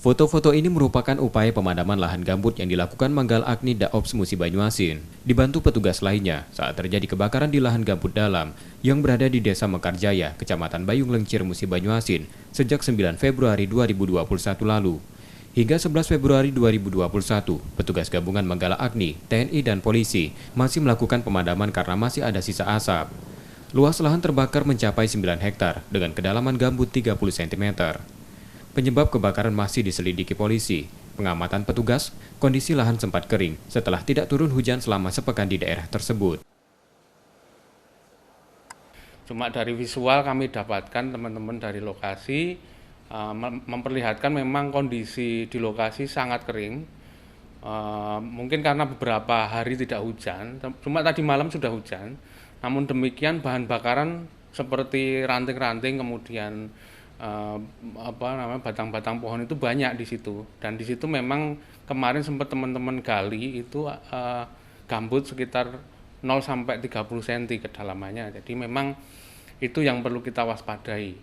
Foto-foto ini merupakan upaya pemadaman lahan gambut yang dilakukan Manggal Agni Daops Musi Banyuasin, dibantu petugas lainnya saat terjadi kebakaran di lahan gambut dalam yang berada di Desa Mekarjaya, Kecamatan Bayung Lengcir, Musi Banyuasin, sejak 9 Februari 2021 lalu. Hingga 11 Februari 2021, petugas gabungan Manggala Agni, TNI, dan polisi masih melakukan pemadaman karena masih ada sisa asap. Luas lahan terbakar mencapai 9 hektar dengan kedalaman gambut 30 cm. Penyebab kebakaran masih diselidiki polisi. Pengamatan petugas, kondisi lahan sempat kering setelah tidak turun hujan selama sepekan di daerah tersebut. Cuma dari visual kami dapatkan teman-teman dari lokasi memperlihatkan memang kondisi di lokasi sangat kering. Mungkin karena beberapa hari tidak hujan, cuma tadi malam sudah hujan. Namun demikian bahan bakaran seperti ranting-ranting, kemudian batang-batang pohon itu banyak di situ, dan di situ memang kemarin sempat teman-teman gali itu gambut sekitar 0 sampai 30 cm kedalamannya. Jadi memang itu yang perlu kita waspadai.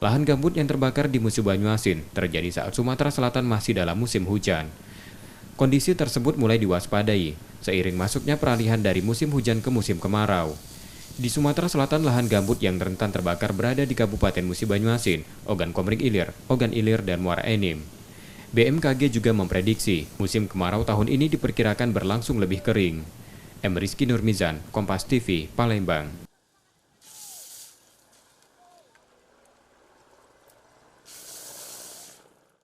Lahan gambut yang terbakar di Musi Banyuasin terjadi saat Sumatera Selatan masih dalam musim hujan. Kondisi tersebut mulai diwaspadai seiring masuknya peralihan dari musim hujan ke musim kemarau. Di Sumatera Selatan, lahan gambut yang rentan terbakar berada di Kabupaten Musi Banyuasin, Ogan Komering Ilir, Ogan Ilir, dan Muara Enim. BMKG juga memprediksi musim kemarau tahun ini diperkirakan berlangsung lebih kering. M. Rizky Nurmizan, Kompas TV, Palembang.